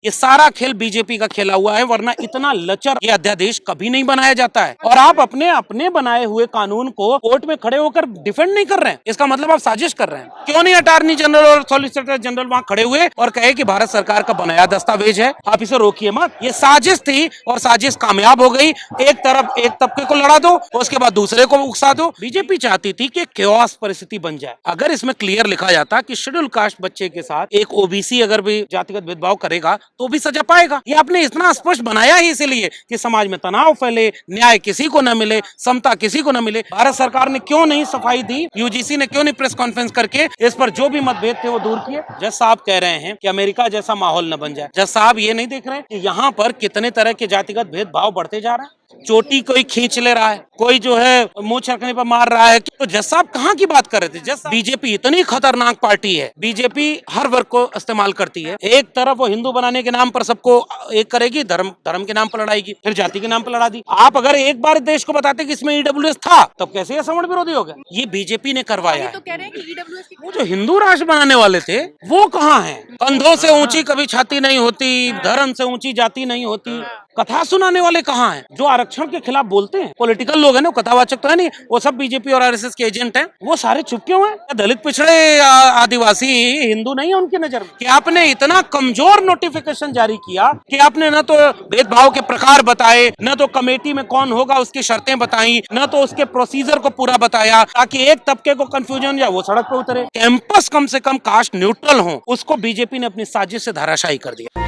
ये सारा खेल बीजेपी का खेला हुआ है, वरना इतना लचर ये अध्यादेश कभी नहीं बनाया जाता है। और आप अपने अपने बनाए हुए कानून को कोर्ट में खड़े होकर डिफेंड नहीं कर रहे हैं, इसका मतलब आप साजिश कर रहे हैं। क्यों नहीं अटॉर्नी जनरल और सॉलिसिटर जनरल वहां खड़े हुए और कहे कि भारत सरकार का बनाया दस्तावेज है, आप इसे रोकिए मत। ये साजिश थी और साजिश कामयाब हो गई। एक तरफ एक तबके को लड़ा दो, उसके बाद दूसरे को उकसा दो। बीजेपी चाहती थी कि केओस परिस्थिति बन जाए। अगर इसमें क्लियर लिखा जाता कि शेड्यूल कास्ट बच्चे के साथ एक ओबीसी अगर भी जातिगत भेदभाव करेगा तो भी सजा पाएगा। ये आपने इतना स्पष्ट बनाया ही इसीलिए कि समाज में तनाव फैले, न्याय किसी को न मिले, समता किसी को न मिले। भारत सरकार ने क्यों नहीं सफाई दी, यूजीसी ने क्यों नहीं प्रेस कॉन्फ्रेंस करके इस पर जो भी मतभेद थे वो दूर किए। जज साहब कह रहे हैं कि अमेरिका जैसा माहौल न बन जाए। जज साहब ये नहीं देख रहे कि यहाँ पर कितने तरह के जातिगत भेदभाव बढ़ते जा रहे हैं। चोटी कोई खींच ले रहा है, कोई जो है मुंह छरकने पर मार रहा है। तो जज साहब कहाँ की बात कर रहे थे? जज बीजेपी इतनी खतरनाक पार्टी है, बीजेपी हर वर्ग को इस्तेमाल करती है। एक तरफ वो हिंदू बनाने के नाम पर सबको एक करेगी, धर्म के नाम पर लड़ाएगी, फिर जाति के नाम पर लड़ा दी। आप अगर एक बार देश को बताते कि इसमें ईडब्ल्यूएस था, तब कैसे ये सवर्ण विरोधी हो गया? ये बीजेपी ने करवाया है। तो कह रहे हैं कि ईडब्ल्यूएस वो जो हिंदू राष्ट्र बनाने वाले थे वो कहाँ हैं? कंधों से ऊंची कभी छाती नहीं होती, धर्म से ऊंची जाति नहीं होती। कथा सुनाने वाले कहाँ हैं? जो आरक्षण के खिलाफ बोलते हैं पॉलिटिकल लोग हैं ना, कथावाचक तो है नहीं, वो सब बीजेपी और आरएसएस के एजेंट हैं। वो सारे चुप क्यों हैं? दलित पिछड़े आदिवासी हिंदू नहीं है उनकी नजर में? कि आपने इतना कमजोर नोटिफिकेशन जारी किया कि आपने न तो भेदभाव के प्रकार बताए, न तो कमेटी में कौन होगा उसकी शर्तें बताई, न तो उसके प्रोसीजर को पूरा बताया, ताकि एक तबके को कंफ्यूजन या वो सड़क पर उतरे। कैंपस कम से कम कास्ट न्यूट्रल हो, उसको बीजेपी ने अपनी साजिश से धराशायी कर दिया।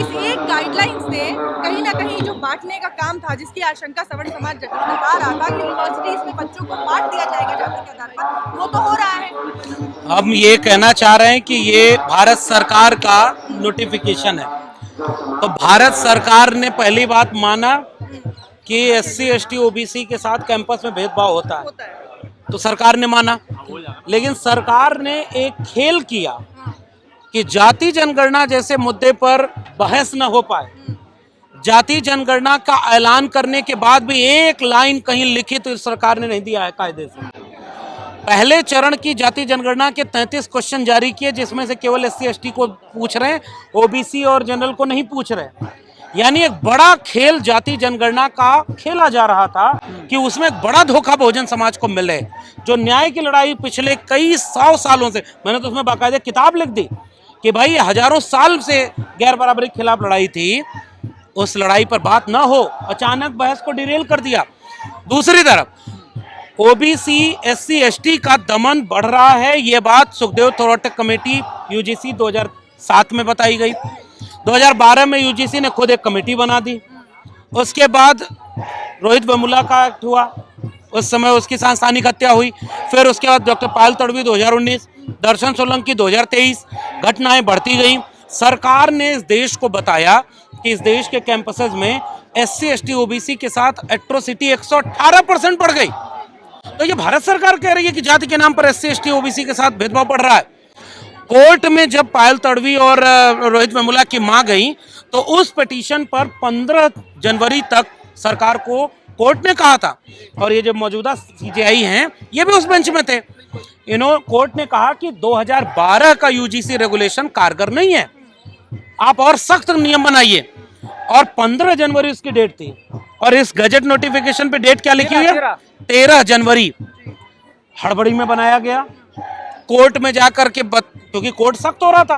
इस एक गाइडलाइंस ने कहीं ना कहीं जो बांटने का काम था, जिसकी आशंका सवर्ण समाज जता रहा था कि यूनिवर्सिटीज में बच्चों को बांट दिया जाएगा जाति के आधार पर, वो तो हो रहा है। हम ये कहना चाह रहे हैं कि ये भारत सरकार का नोटिफिकेशन है। तो भारत सरकार ने पहली बात माना कि एससी एसटी ओबीसी के साथ कैंपस में भेदभाव होता है, तो सरकार ने माना। लेकिन सरकार ने एक खेल किया कि जाति जनगणना जैसे मुद्दे पर बहस न हो पाए। जाति जनगणना का ऐलान करने के बाद भी एक लाइन कहीं लिखित तो सरकार ने नहीं दिया है कायदे से। पहले चरण की जाति जनगणना के 33 क्वेश्चन जारी किए, जिसमें से केवल एससी एसटी को पूछ रहे हैं, ओबीसी और जनरल को नहीं पूछ रहे। यानी एक बड़ा खेल जाति जनगणना का खेला जा रहा था कि उसमें एक बड़ा धोखा बहुजन समाज को मिले। जो न्याय की लड़ाई पिछले कई 100 सालों से, मैंने तो उसमें बाकायदा किताब लिख दी कि भाई हजारों साल से गैर बराबरी के खिलाफ लड़ाई थी, उस लड़ाई पर बात ना हो, अचानक बहस को डिरेल कर दिया। दूसरी तरफ ओबीसी एससी एसटी का दमन बढ़ रहा है, ये बात सुखदेव थोराटेक कमेटी यूजीसी 2007 में बताई गई। 2012 में यूजीसी ने खुद एक कमेटी बना दी। उसके बाद रोहित वेमुला का एक्ट हुआ, उस समय उसकी सांस्थानिक हत्या हुई। फिर उसके बाद डॉक्टर पायल तड़वी 2019, दर्शन सोलंकी 2023, घटनाएं बढ़ती गई। सरकार ने इस देश को बताया कि इस देश के कैंपसेस में एससी एसटी ओबीसी के साथ एट्रोसिटी 118% बढ़ गई। तो ये भारत सरकार कह रही है कि जाति के नाम पर एससी एसटी ओबीसी के साथ भेदभाव बढ़ रहा है। कोर्ट में जब पायल तड़वी और रोहित वेमुला की मां गई तो उस पिटीशन पर 15 जनवरी तक सरकार को कोर्ट ने कहा था, और ये जो मौजूदा सीजेआई हैं ये भी उस बेंच में थे। कोर्ट ने कहा कि 2012 का यूजीसी रेगुलेशन कारगर नहीं है, आप और सख्त नियम बनाइए। और 15 जनवरी उसकी डेट थी, और इस गजट नोटिफिकेशन पे डेट क्या लिखी हुई है? 13 जनवरी। हड़बड़ी में बनाया गया। कोर्ट में जाकर के क्योंकि कोर्ट सख्त हो रहा था,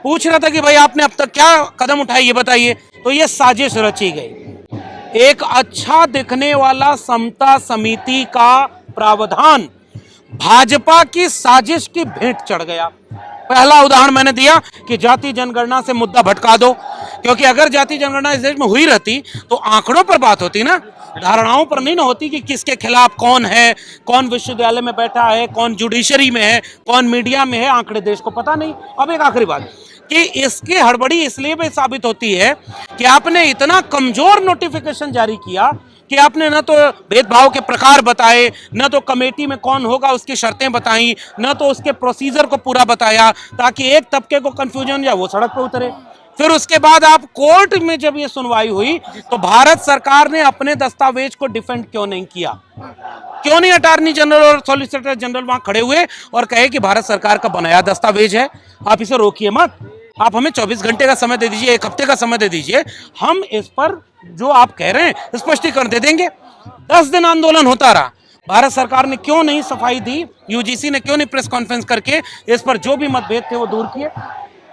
पूछ रहा था कि भाई आपने अब तक क्या कदम उठाए ये बताइए। तो ये साजिश रची गई। एक अच्छा दिखने वाला समता समिति का प्रावधान भाजपा की साजिश की भेंट चढ़ गया। पहला उदाहरण मैंने दिया कि जाति जनगणना से मुद्दा भटका दो, क्योंकि अगर जाति जनगणना इस देश में हुई रहती तो आंकड़ों पर बात होती ना, धारणाओं पर नहीं ना होती कि किसके खिलाफ कौन है, कौन विश्वविद्यालय में बैठा है, कौन जुडिशरी में है, कौन मीडिया में है, आंकड़े देश को पता नहीं। अब एक आखिरी बात कि इसकी हड़बड़ी इसलिए भी साबित होती है कि आपने इतना कमजोर नोटिफिकेशन जारी किया कि आपने न तो भेदभाव के प्रकार बताए, न तो कमेटी में कौन होगा उसकी शर्तें बताई, न तो उसके प्रोसीजर को पूरा बताया, ताकि एक तबके को कंफ्यूजन या वो सड़क पर उतरे। फिर उसके बाद आप कोर्ट में जब ये सुनवाई हुई तो भारत सरकार ने अपने दस्तावेज को डिफेंड क्यों नहीं किया? क्यों नहीं अटॉर्नी जनरल और सॉलिसिटर जनरल वहां खड़े हुए और कहे कि भारत सरकार का बनाया दस्तावेज है, आप इसे रोकिए मत, आप हमें 24 घंटे का समय दे दीजिए, 1 हफ्ते का समय दे दीजिए, हम इस पर जो आप कह रहे हैं स्पष्टीकरण दे देंगे। 10 दिन आंदोलन होता रहा, भारत सरकार ने क्यों नहीं सफाई दी? यूजीसी ने क्यों नहीं प्रेस कॉन्फ्रेंस करके इस पर जो भी मतभेद थे वो दूर किए?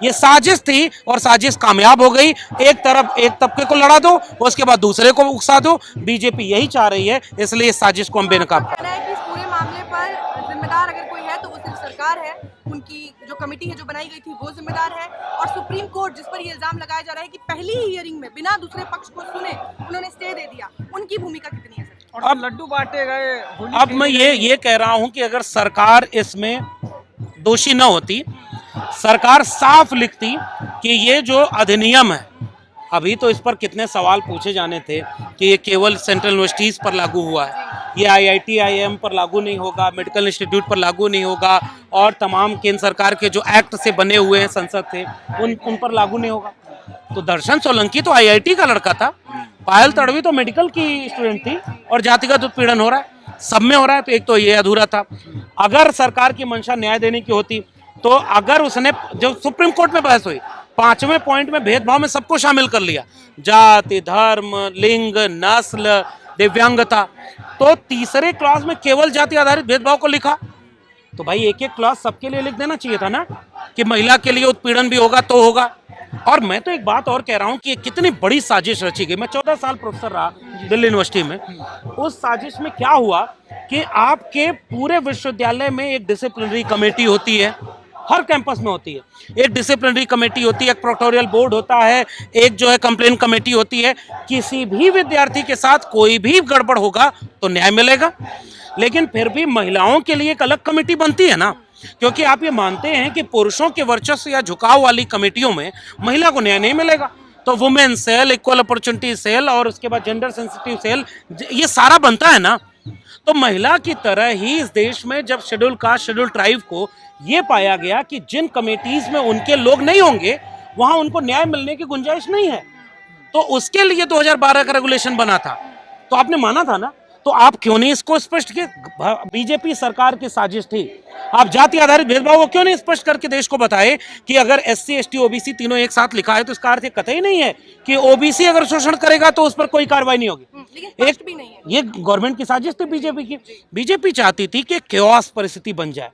ये साजिश थी और साजिश कामयाब हो गई। एक तरफ एक तबके को लड़ा दो, उसके बाद दूसरे को उकसा दो। बीजेपी यही चाह रही है, इसलिए इस साजिश को हम बेनकाब कर कहना है कि इस पूरे मामले पर जिम्मेदार अगर कोई है तो वो सिर्फ सरकार है, उनकी जो कमेटी है जो बनाई गई थी वो जिम्मेदार है, और सुप्रीम कोर्ट जिस पर ये इल्जाम लगाया जा रहा है कि पहली ही हियरिंग में बिना दूसरे पक्ष को सुने उन्होंने स्टे दे दिया, उनकी भूमिका कितनी है सर? और लड्डू बांटे गए। अब मैं ये कह रहा हूं कि अगर सरकार इसमें दोषी न होती, सरकार साफ लिखती कि ये जो अधिनियम है, अभी तो इस पर कितने सवाल पूछे जाने थे कि ये केवल सेंट्रल यूनिवर्सिटीज पर लागू हुआ है, ये आईआईटी आईएम पर लागू नहीं होगा, मेडिकल इंस्टीट्यूट पर लागू नहीं होगा, और तमाम केंद्र सरकार के जो एक्ट से बने हुए हैं संसद से उन पर लागू नहीं होगा। तो दर्शन सोलंकी तो आईआईटी का लड़का था, पायल तड़वी तो मेडिकल की स्टूडेंट थी, और जातिगत उत्पीड़न हो रहा है, सब में हो रहा है। तो एक तो ये अधूरा था। अगर सरकार की मंशा न्याय देने की होती तो अगर उसने, जो सुप्रीम कोर्ट में बहस हुई, 5वें पॉइंट में भेदभाव में सबको शामिल कर लिया, जाति, धर्म, लिंग, नस्ल, दिव्यांगता, तो तीसरे क्लॉज में केवल जाति आधारित भेदभाव को लिखा। तो भाई एक एक क्लॉज सबके लिए लिख देना चाहिए था ना, कि महिला के लिए उत्पीड़न भी होगा तो होगा। और मैं तो एक बात और कह रहा हूं कि कितनी बड़ी साजिश रची गई। मैं 14 साल प्रोफेसर रहा दिल्ली यूनिवर्सिटी में। उस साजिश में क्या हुआ कि आपके पूरे विश्वविद्यालय में एक डिसिप्लिनरी कमेटी होती है, हर कैंपस में होती है, एक डिसिप्लिनरी कमेटी होती है, एक प्रोक्टोरियल बोर्ड होता है, एक जो है कंप्लेन कमेटी होती है। किसी भी विद्यार्थी के साथ कोई भी गड़बड़ होगा तो न्याय मिलेगा, लेकिन फिर भी महिलाओं के लिए एक अलग कमेटी बनती है ना, क्योंकि आप ये मानते हैं कि पुरुषों के वर्चस्व या झुकाव वाली कमेटियों में महिला को न्याय नहीं मिलेगा। तो women cell, equal opportunity cell, और उसके बाद जेंडर सेंसिटिव सेल, ये सारा बनता है ना। तो महिला की तरह ही इस देश में जब शेड्यूल कास्ट, शेड्यूल ट्राइब को ये पाया गया कि जिन कमेटीज में उनके लोग नहीं होंगे वहां उनको न्याय मिलने की गुंजाइश नहीं है, तो उसके लिए 2012 का रेगुलेशन बना था। तो आपने माना था ना, तो आप क्यों नहीं इसको स्पष्ट किए? बीजेपी सरकार की साजिश थी। आप जाति आधारित भेदभाव को क्यों नहीं स्पष्ट करके देश को बताए कि अगर एससी, एसटी, ओबीसी तीनों एक साथ लिखा है तो इसका अर्थ कतई नहीं है कि ओबीसी अगर शोषण करेगा तो उस पर कोई कार्रवाई नहीं होगी। एक भी नहीं है, ये गवर्नमेंट की साजिश थी बीजेपी की। बीजेपी चाहती थी कि केओस परिस्थिति बन जाए।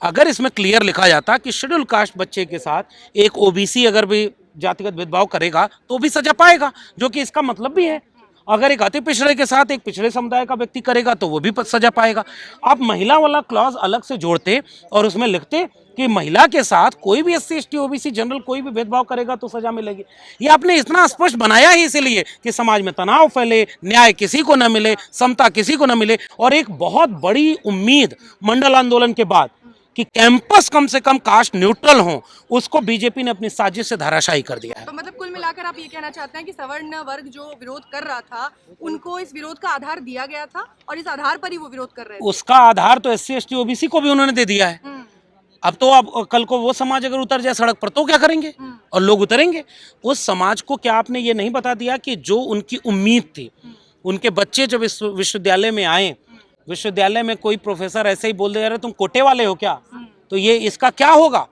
अगर इसमें क्लियर लिखा जाता कि शेड्यूल कास्ट बच्चे के साथ एक ओबीसी अगर भी जातिगत भेदभाव करेगा तो भी सजा पाएगा, जो कि इसका मतलब भी है। अगर एक अति पिछड़े के साथ एक पिछड़े समुदाय का व्यक्ति करेगा तो वो भी सजा पाएगा। आप महिला वाला क्लॉज अलग से जोड़ते और उसमें लिखते कि महिला के साथ कोई भी एससी, एसटी, ओबीसी, जनरल कोई भी भेदभाव करेगा तो सजा मिलेगी। ये आपने इतना स्पष्ट बनाया ही इसीलिए कि समाज में तनाव फैले, न्याय किसी को न मिले, समता किसी को न मिले। और एक बहुत बड़ी उम्मीद मंडल आंदोलन के बाद कि कैंपस कम से कम कास्ट न्यूट्रल हो, उसको बीजेपी ने अपनी साजिश से धराशायी कर दिया है। तो मतलब कुल मिलाकर आप ये कहना चाहते हैं कि सवर्ण वर्ग जो विरोध कर रहा था उनको इस विरोध का आधार दिया गया था और इस आधार पर ही वो विरोध कर रहे थे। उसका आधार तो एससी, एसटी, ओबीसी को भी उन्होंने दे दिया है। अब तो अब कल को वो समाज अगर उतर जाए सड़क पर तो क्या करेंगे? और लोग उतरेंगे। उस समाज को क्या आपने ये नहीं बता दिया कि जो उनकी उम्मीद थी, उनके बच्चे जब इस विश्वविद्यालय में आए, विश्वविद्यालय में कोई प्रोफेसर ऐसे ही बोल दे रहे तुम कोटे वाले हो क्या, तो ये इसका क्या होगा?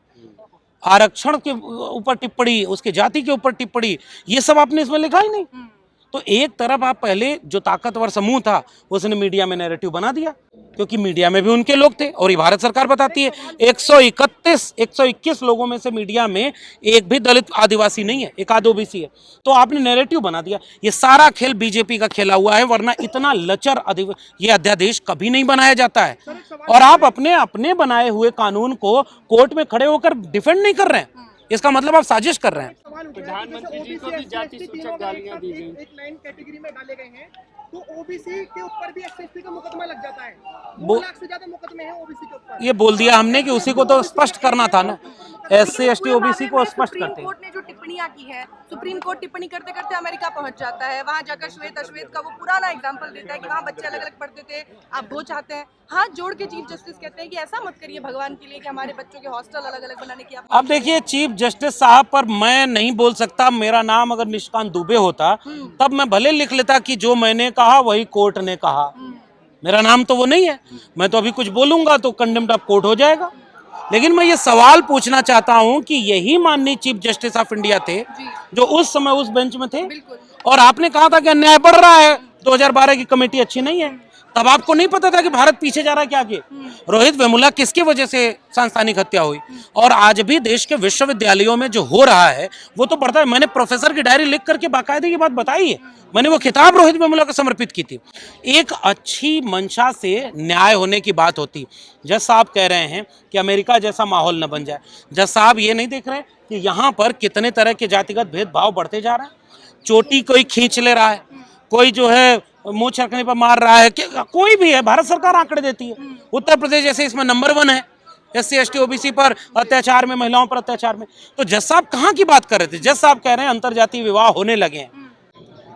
आरक्षण के ऊपर टिप्पणी, उसके जाति के ऊपर टिप्पणी, ये सब आपने इसमें लिखा ही नहीं। तो एक तरफ आप पहले जो ताकतवर समूह था उसने मीडिया में नैरेटिव बना दिया, क्योंकि मीडिया में भी उनके लोग थे और ये भारत सरकार बताती है 121 लोगों में से मीडिया में एक भी दलित आदिवासी नहीं है, एक आध ओबीसी है। तो आपने नैरेटिव बना दिया। ये सारा खेल बीजेपी का खेला हुआ है, वरना इतना लचर ये अध्यादेश कभी नहीं बनाया जाता है। और आप अपने बनाए हुए कानून को कोर्ट में खड़े होकर डिफेंड नहीं कर रहे हैं, इसका मतलब आप साजिश कर रहे हैं। प्रधानमंत्री जी को भी जाति सूचक गालियां दी गई। एक लाइन कैटेगरी में डाले गए हैं, तो ओबीसी के ऊपर भी एसएसटी का मुकदमा लग जाता है। 2 लाख से ज्यादा मुकदमे हैं ओबीसी के ऊपर। ये बोल दिया हमने कि उसी को तो स्पष्ट करना था ना। SC ST OBC को स्पष्ट करते सुप्रीम हैं। कोर्ट ने जो टिप्पणियां की है, सुप्रीम कोर्ट टिप्पणी करते करते अमेरिका पहुंच जाता है, वहां जाकर श्वेत अश्वेत का वो पुराना एग्जांपल देता है कि वहां बच्चे अलग अलग पढ़ते थे, आप वो चाहते हैं। हाथ जोड़ के चीफ जस्टिस कहते हैं कि ऐसा मत करिए भगवान के लिए कि हमारे बच्चों के हॉस्टल अलग अलग बनाने की आप अब देखिए चीफ जस्टिस साहब पर मैं नहीं बोल सकता, मेरा नाम अगर निशिकांत दुबे होता तब मैं भले लिख लेता कि जो मैंने कहा वही कोर्ट ने कहा। मेरा नाम तो वो नहीं है, मैं तो अभी कुछ बोलूंगा तो कंडेम्ड ऑफ कोर्ट हो जाएगा। लेकिन मैं ये सवाल पूछना चाहता हूं कि यही माननीय चीफ जस्टिस ऑफ इंडिया थे जो उस समय उस बेंच में थे, और आपने कहा था कि अन्याय बढ़ रहा है, 2012 की कमेटी अच्छी नहीं है। तब आपको नहीं पता था कि भारत पीछे जा रहा है क्या आगे? रोहित वेमुला किसकी वजह से सांस्थानिक हत्या हुई? और आज भी देश के विश्वविद्यालयों में जो हो रहा है वो तो बढ़ता है। मैंने प्रोफेसर की डायरी लिख करके बाकायदे की बात बताई है, मैंने वो किताब रोहित वेमुला को समर्पित की थी। एक अच्छी मंशा से न्याय होने की बात होती। जज साहब कह रहे हैं कि अमेरिका जैसा माहौल न बन जाए। जज साहब ये नहीं देख रहे कि यहाँ पर कितने तरह के जातिगत भेदभाव बढ़ते जा रहे हैं। चोटी कोई खींच ले रहा है, कोई जो है मुंह छरकने पर मार रहा है, कोई भी है। भारत सरकार आंकड़े देती है। उत्तर प्रदेश जैसे इसमें नंबर 1 है SC ST OBC पर अत्याचार में, महिलाओं पर अत्याचार में। तो जज साहब कहाँ की बात कर रहे थे? जज साहब कह रहे हैं अंतरजातीय विवाह होने लगे हैं।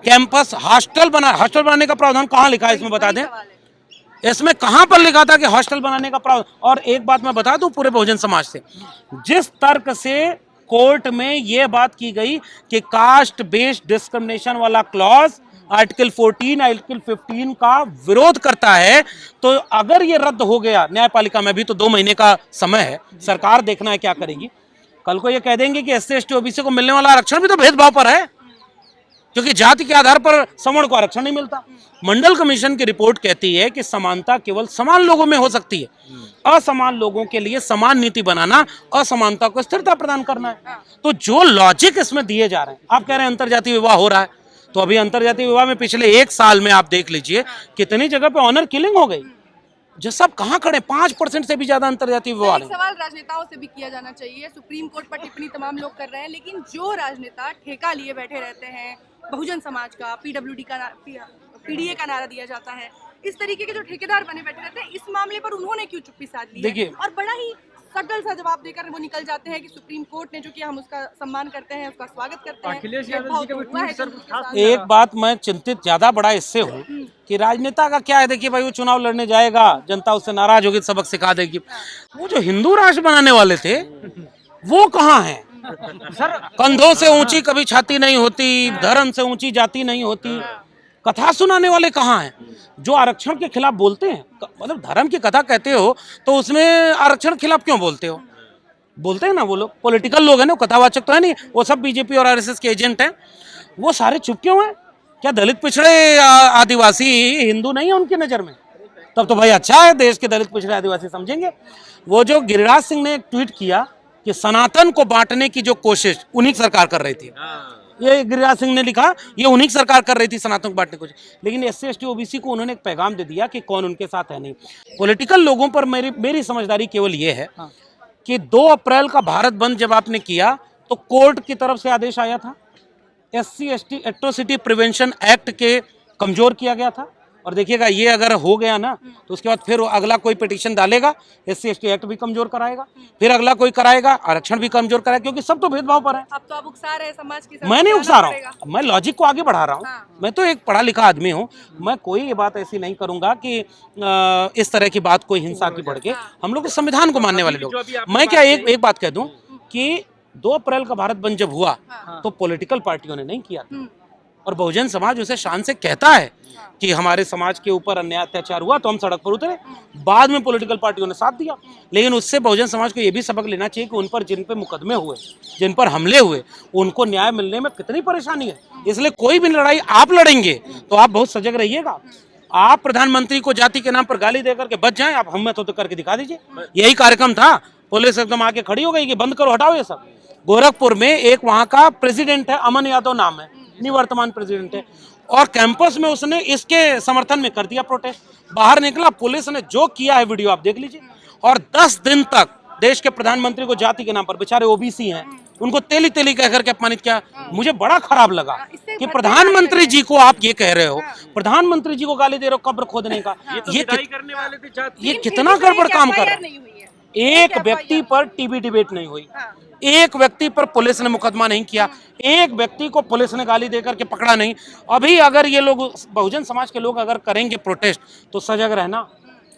कैंपस हॉस्टल बनाने का प्रावधान कहाँ लिखा है इसमें बता दें? इसमें कहां पर लिखा था कि हॉस्टल बनाने का प्रावधान? और एक बात मैं बता दूं पूरे बहुजन समाज से, जिस तर्क से कोर्ट में यह बात की गई कि कास्ट बेस्ड डिस्क्रिमिनेशन वाला क्लॉज आर्टिकल 14 आर्टिकल 15 का विरोध करता है, तो अगर ये रद्द हो गया न्यायपालिका में, भी तो 2 महीने का समय है, सरकार देखना है क्या करेगी। कल को ये कह देंगे कि SC ST OBC को मिलने वाला आरक्षण भी तो भेदभाव पर है, क्योंकि जाति के आधार पर सवर्ण को आरक्षण नहीं मिलता। मंडल कमीशन की रिपोर्ट कहती है कि समानता केवल समान लोगों में हो सकती है। असमान लोगों के लिए समान नीति बनाना असमानता को स्थिरता प्रदान करना है। तो जो लॉजिक इसमें दिए जा रहे हैं, आप कह रहे हैं अंतरजातीय विवाह हो रहा है, तो अभी अंतरजातीय विवाह में पिछले 1 साल में आप देख लीजिए कितनी जगह पे ऑनर किलिंग हो गई। जो सब कहाँ खड़े, 5% से भी ज्यादा अंतरजातीय विवाह एक सवाल राजनेताओं से भी किया जाना चाहिए। सुप्रीम कोर्ट पर टिप्पणी तमाम लोग कर रहे हैं, लेकिन जो राजनेता ठेका लिए बैठे रहते हैं बहुजन समाज का, PDA का नारा दिया जाता है, इस तरीके के जो ठेकेदार बने बैठे रहते हैं, इस मामले पर उन्होंने क्यों चुप्पी साध ली है? और बड़ा ही सटल सा जवाब देकर वो निकल जाते हैं कि सुप्रीम कोर्ट ने जो किया हम उसका सम्मान करते हैं, उसका स्वागत करते हैं। अखिलेश यादव जी का एक बात मैं चिंतित ज्यादा बड़ा इससे हूँ कि राजनेता का क्या है, देखिए भाई वो चुनाव लड़ने जाएगा, जनता उससे नाराज होगी, सबक सिखा देगी। वो जो हिंदू राष्ट्र बनाने वाले थे वो कहाँ हैं? सर, कंधों से ऊंची कभी छाती नहीं होती, धर्म से ऊंची जाति नहीं होती। कथा सुनाने वाले कहाँ हैं जो आरक्षण के खिलाफ बोलते हैं? मतलब धर्म की कथा कहते हो तो उसमें आरक्षण खिलाफ क्यों बोलते हो? बोलते हैं ना वो लोग, पॉलिटिकल लोग हैं ना, कथावाचक तो है नहीं, वो सब बीजेपी और RSS के एजेंट हैं। वो सारे चुप क्यों हैं? क्या दलित पिछड़े आदिवासी हिंदू नहीं है उनकी नजर में? तब तो भाई अच्छा है, देश के दलित पिछड़े आदिवासी समझेंगे। वो जो गिरिराज सिंह ने एक ट्वीट किया कि सनातन को बांटने की जो कोशिश उन्हीं की सरकार कर रही थी, ये गिरिराज सिंह ने लिखा, ये उन्हीं की सरकार कर रही थी सनातन को बांटने की कोशिश। लेकिन SC ST OBC को उन्होंने एक पैगाम दे दिया कि कौन उनके साथ है नहीं। पॉलिटिकल लोगों पर मेरी समझदारी केवल ये है कि 2 अप्रैल का भारत बंद जब आपने किया तो कोर्ट की तरफ से आदेश आया था, SC ST atrocity prevention act के कमजोर किया गया था। और देखिएगा ये अगर हो गया ना तो उसके बाद फिर अगला कोई पिटीशन डालेगा, SC ST एक्ट भी कमजोर कराएगा, फिर अगला कोई कराएगा, आरक्षण भी कमजोर कराएगा, क्योंकि सब तो भेदभाव पर है। अब तो आप उकसा रहे हैं समाज की। मैं नहीं उकसा रहा हूँ, मैं लॉजिक को आगे बढ़ा रहा हूँ। मैं तो एक पढ़ा लिखा आदमी हूँ, मैं कोई ये बात ऐसी नहीं करूंगा कि इस तरह की बात कोई हिंसा की बढ़ के। हम लोग संविधान को मानने वाले लोग। मैं क्या एक बात कह दूं कि 2 अप्रैल का भारत बंद जब हुआ तो पॉलिटिकल पार्टियों ने नहीं किया, और बहुजन समाज उसे शान से कहता है कि हमारे समाज के ऊपर अन्याय अत्याचार हुआ तो हम सड़क पर उतरे। बाद में पॉलिटिकल पार्टियों ने साथ दिया, लेकिन उससे बहुजन समाज को यह भी सबक लेना चाहिए कि उन पर जिन पे मुकदमे हुए, जिन पर हमले हुए, उनको न्याय मिलने में कितनी परेशानी है। इसलिए कोई भी लड़ाई आप लड़ेंगे तो आप बहुत सजग रहिएगा। आप प्रधानमंत्री को जाति के नाम पर गाली देकर के बच जाएं, आप हिम्मत हो तो करके दिखा दीजिए। यही कार्यक्रम था, पुलिस एकदम आके खड़ी हो गई कि बंद करो, हटाओ ये सब। गोरखपुर में एक वहां का प्रेसिडेंट है, अमन यादव नाम है, निवर्तमान प्रेसिडेंट है, और कैंपस में उसने इसके समर्थन में कर दिया प्रोटेस्ट। बाहर निकला, पुलिस ने जो किया है वीडियो आप देख लीजिए। और 10 दिन तक देश के प्रधानमंत्री को जाति के नाम पर, बेचारे OBC हैं, उनको तेली तेली कह करके अपमानित किया। मुझे बड़ा खराब लगा कि प्रधानमंत्री जी को आप ये कह रहे हो, प्रधानमंत्री जी को गाली दे रहे हो कब्र खोदने का। ये कितना गड़बड़ काम कर रहे हैं। एक व्यक्ति पर टीवी डिबेट नहीं हुई, हाँ। एक व्यक्ति पर पुलिस ने मुकदमा नहीं किया, एक व्यक्ति को पुलिस ने गाली देकर के पकड़ा नहीं। अभी अगर ये लोग बहुजन समाज के लोग अगर करेंगे प्रोटेस्ट तो सजग रहना,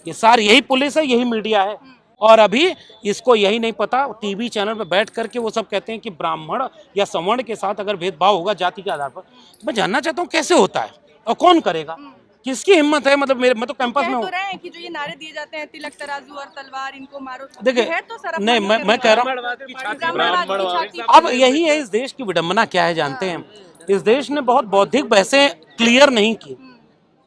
ये सारी यही पुलिस है, यही मीडिया है। और अभी इसको यही नहीं पता, टीवी चैनल पर बैठ करके वो सब कहते हैं कि ब्राह्मण या सवर्ण के साथ अगर भेदभाव होगा जाति के आधार पर। मैं जानना चाहता हूँ कैसे होता है और कौन करेगा, किसकी हिम्मत है? मतलब मैं तो कैंपस में कह हूँ। तो रहे हैं कि जो ये नारे दिए जाते हैं तिलक तराजू और तलवार इनको मारो, देखिए, है तो सरफ नहीं मैं कह रहा हूँ ब्राह्मणवाद की छाती अब यही है इस देश की विडंबना क्या है जानते हैं? इस देश ने बहुत बौद्धिक बहसें क्लियर नहीं की,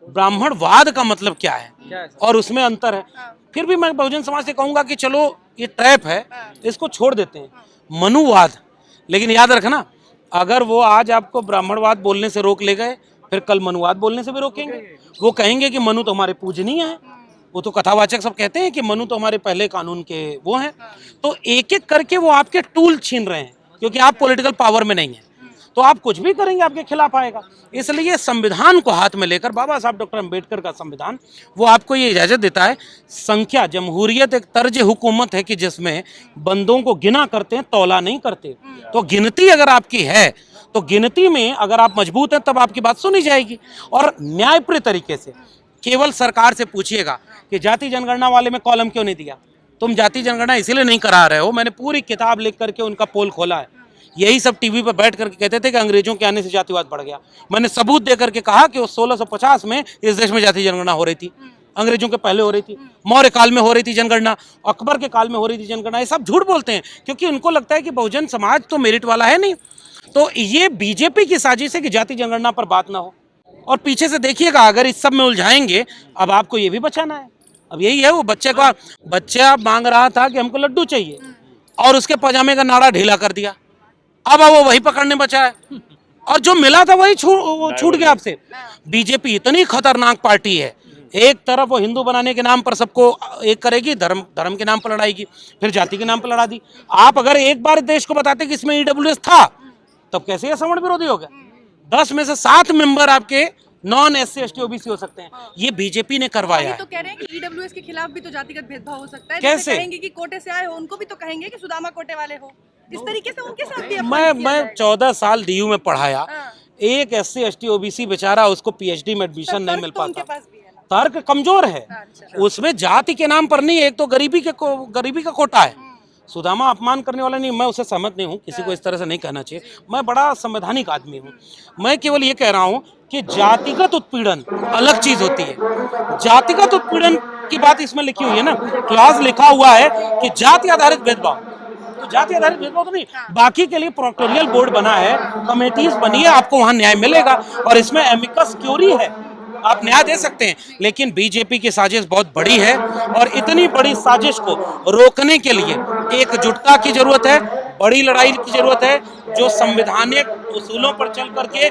ब्राह्मणवाद का मतलब क्या है और उसमें अंतर है। फिर भी मैं बहुजन समाज से कहूंगा कि चलो ये ट्रैप है, इसको छोड़ देते हैं, मनुवाद। लेकिन याद रखना, अगर वो आज आपको ब्राह्मणवाद बोलने से रोक ले गए, फिर कल मनुवाद बोलने से भी रोकेंगे। वो कहेंगे कि मनु तो हमारे पूजनीय है, वो तो कथावाचक सब कहते हैं कि मनु तो हमारे पहले कानून के वो हैं। तो एक एक करके वो आपके टूल छीन रहे हैं, क्योंकि आप पॉलिटिकल पावर में नहीं हैं, तो आप कुछ भी करेंगे आपके खिलाफ आएगा। इसलिए संविधान को हाथ में लेकर, बाबा साहब डॉक्टर अंबेडकर का संविधान, वो आपको ये इजाजत देता है। संख्या, जमहूरियत एक तर्ज हुकूमत है कि जिसमें बंदों को गिना करते हैं, तौला नहीं करते। तो गिनती अगर आपकी है तो गिनती में अगर आप मजबूत हैं तब आपकी बात सुनी जाएगी। और न्यायप्रिय तरीके से केवल सरकार से पूछिएगा कि जाति जनगणना वाले में कॉलम क्यों नहीं दिया, तुम जाति जनगणना इसीलिए नहीं करा रहे हो। मैंने पूरी किताब लिख करके उनका पोल खोला है। यही सब टीवी पर बैठ करके कहते थे कि अंग्रेजों के आने से जातिवाद बढ़ गया। मैंने सबूत दे करके कहा कि 1650 में इस देश में जाति जनगणना हो रही थी, अंग्रेजों के पहले हो रही थी, मौर्य काल में हो रही थी जनगणना, अकबर के काल में हो रही थी जनगणना। ये सब झूठ बोलते हैं क्योंकि उनको लगता है कि बहुजन समाज तो मेरिट वाला है नहीं। तो ये बीजेपी की साजिश है कि जाति जनगणना पर बात ना हो। और पीछे से देखिएगा, अगर इस सब में उलझाएंगे, अब आपको ये भी बचाना है। अब यही है, वो बच्चा मांग रहा था कि हमको लड्डू चाहिए और उसके पजामे का नाड़ा ढीला कर दिया, अब वो वही पकड़ने बचा है और जो मिला था वही छूट गया आपसे। बीजेपी इतनी खतरनाक पार्टी है, एक तरफ वो हिंदू बनाने के नाम पर सबको एक करेगी, धर्म के नाम पर लड़ाएगी, फिर जाति के नाम पर लड़ा दी। आप अगर एक बार देश को बताते कि इसमें ईडब्ल्यूएस था, तब कैसे ये सवर्ण विरोधी हो गए? 10 में से 7 मेंबर आपके नॉन SC ST OBC हो सकते हैं। ये बीजेपी ने करवाया तो है। कह रहे हैं कि ईडब्ल्यूएस के खिलाफ भी तो जातिगत भेदभाव हो सकता है। कैसे? जैसे कहेंगे कि कोटे से आए हो, उनको भी तो कहेंगे कि सुदामा कोटे वाले हो। इस तरीके से उनके साथ भी अपमान किया मैं 14 साल DU में पढ़ाया, हाँ। एक SC ST OBC बेचारा, उसको PhD में एडमिशन नहीं मिल तो उनके पाता। पास भी है ना। तर्क कमजोर है, अच्छा। उसमें जाति के नाम पर नहीं, एक तो गरीबी का कोटा है। सुदामा अपमान करने वाला नहीं, मैं उससे सहमत नहीं हूँ, किसी को इस तरह से नहीं कहना चाहिए। मैं बड़ा संवैधानिक आदमी हूँ। मैं केवल ये कह रहा हूँ कि जातिगत उत्पीड़न अलग चीज होती है। जातिगत उत्पीड़न की बात इसमें लिखी हुई है ना, क्लॉज लिखा हुआ है कि जाति आधारित भेदभाव, तो जाति आधारित भेदभाव तो नहीं। बाकी के लिए प्रोक्टोरियल बोर्ड बना है, कमेटीज बनी है, आपको वहां न्याय मिलेगा और इसमें एमिकस क्यूरी है, आप न्याय दे सकते हैं। लेकिन बीजेपी की साजिश बहुत बड़ी है और इतनी बड़ी साजिश को रोकने के लिए एकजुटता की जरूरत है, बड़ी लड़ाई की जरूरत है, जो संवैधानिक उसूलों पर चल करके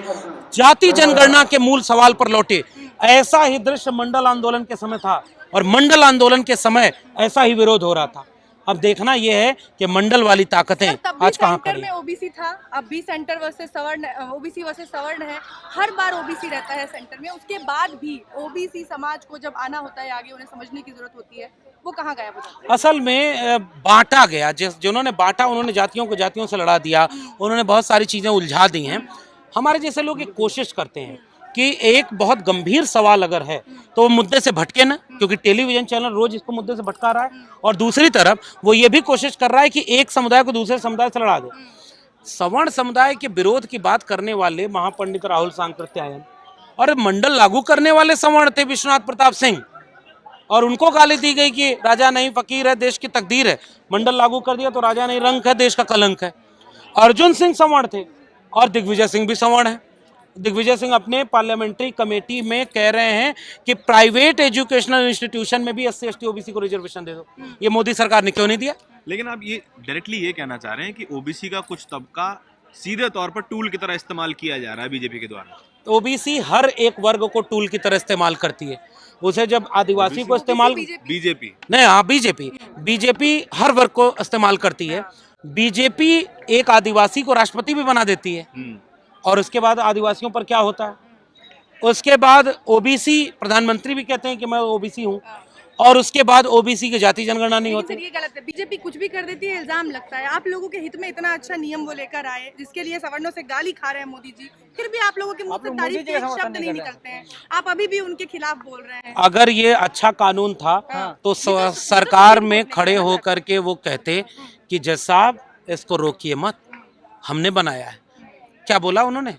जाति जनगणना के मूल सवाल पर लौटे। ऐसा ही दृश्य मंडल आंदोलन के समय था और मंडल आंदोलन के समय ऐसा ही विरोध हो रहा था। अब देखना यह है कि मंडल वाली ताकतें आज कहां खड़ी में ओबीसी था, अब भी सेंटर वर्सेस सवर्ण, ओबीसी वर्सेस सवर्ण है। हर बार ओबीसी रहता है सेंटर में, उसके बाद भी ओबीसी समाज को जब आना होता है आगे, उन्हें समझने की जरूरत होती है, वो कहाँ गायब हो जाता है? असल में बांटा गया, जिन्होंने बांटा उन्होंने जातियों को जातियों से लड़ा दिया, उन्होंने बहुत सारी चीजें उलझा दी हैं। हमारे जैसे लोग एक कोशिश करते हैं कि एक बहुत गंभीर सवाल अगर है तो वो मुद्दे से भटके ना, क्योंकि टेलीविजन चैनल रोज इसको मुद्दे से भटका रहा है। और दूसरी तरफ वो ये भी कोशिश कर रहा है कि एक समुदाय को दूसरे समुदाय से लड़ा दे। सवर्ण समुदाय के विरोध की बात करने वाले महापंडित राहुल सांकृत्यायन और मंडल लागू करने वाले सवर्ण थे विश्वनाथ प्रताप सिंह, और उनको गाली दी गई कि राजा नहीं फकीर है, देश की तकदीर है। मंडल लागू कर दिया तो राजा नहीं रंक है, देश का कलंक है। अर्जुन सिंह सवर्ण थे और दिग्विजय सिंह भी सवर्ण है। दिग्विजय सिंह अपने पार्लियामेंट्री कमेटी में कह रहे हैं कि प्राइवेट एजुकेशनल इंस्टीट्यूशन में भी SC ST OBC को रिजर्वेशन दे दो। ये मोदी सरकार ने क्यों नहीं दिया? लेकिन आप ये डायरेक्टली ये कहना चाह रहे हैं कि ओबीसी का कुछ तबका सीधे तौर पर टूल की तरह इस्तेमाल किया जा रहा है बीजेपी के द्वारा? OBC हर एक वर्ग को टूल की तरह इस्तेमाल करती है। उसे जब आदिवासी को इस्तेमाल, बीजेपी नहीं, हाँ, बीजेपी हर वर्ग को इस्तेमाल करती है। बीजेपी एक आदिवासी को राष्ट्रपति भी बना देती है और उसके बाद आदिवासियों पर क्या होता है? उसके बाद OBC प्रधानमंत्री भी कहते हैं कि मैं OBC हूँ, और उसके बाद ओबीसी की जाति जनगणना नहीं लेकिन होती। सर ये गलत है, बीजेपी कुछ भी कर देती है, इल्जाम लगता है। आप लोगों के हित में इतना अच्छा नियम वो लेकर आए जिसके लिए सवर्णों से गाली खा रहे हैं मोदी जी, फिर भी आप लोगों के मुंह से तारीफ के एक शब्द नहीं निकलते हैं, आप अभी भी उनके खिलाफ बोल रहे हैं। अगर ये अच्छा कानून था तो सरकार में खड़े होकर के वो कहते कि जज साहब इसको रोकिए मत, हमने बनाया है। क्या बोला उन्होंने?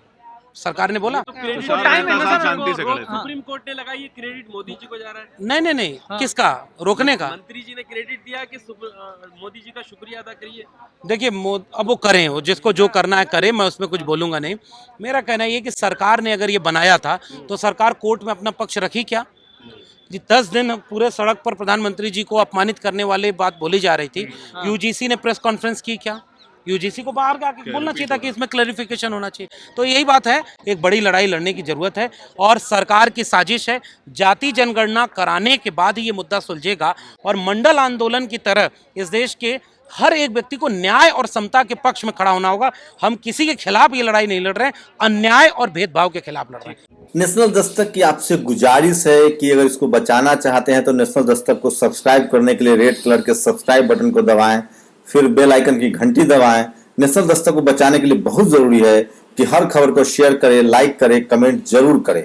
सरकार ने बोला शांति से खड़े थे। सुप्रीम कोर्ट ने लगाई ये क्रेडिट मोदी जी को जा रहा है। नहीं नहीं नहीं, किसका रोकने का? मंत्री जी ने क्रेडिट दिया कि मोदी जी का शुक्रिया अदा करिए। देखिए अब वो करें, वो जिसको जो करना है करे, मैं उसमें कुछ बोलूंगा नहीं। मेरा कहना ये कि सरकार ने अगर ये बनाया था तो सरकार कोर्ट में अपना पक्ष रखी क्या? जी 10 दिन पूरे सड़क पर प्रधानमंत्री जी को अपमानित करने वाली बात बोली जा रही थी। यूजीसी ने प्रेस कॉन्फ्रेंस की क्या? यूजीसी को बाहर आके बोलना चाहिए था कि इसमें क्लैरिफिकेशन होना चाहिए। तो यही बात है, एक बड़ी लड़ाई लड़ने की जरूरत है और सरकार की साजिश है। जाति जनगणना कराने के बाद ही ये मुद्दा सुलझेगा और मंडल आंदोलन की तरह इस देश के हर एक व्यक्ति को न्याय और समता के पक्ष में खड़ा होना होगा। हम किसी के खिलाफ ये लड़ाई नहीं लड़ रहे हैं, अन्याय और भेदभाव के खिलाफ लड़ रहे हैं। नेशनल दस्तक की आपसे गुजारिश है कि अगर इसको बचाना चाहते हैं तो नेशनल दस्तक को सब्सक्राइब करने के लिए रेड कलर के सब्सक्राइब बटन को दबाएं, फिर बेल आइकन की घंटी दबाएं। नेशनल दस्तक को बचाने के लिए बहुत जरूरी है कि हर खबर को शेयर करें, लाइक करें, कमेंट जरूर करें।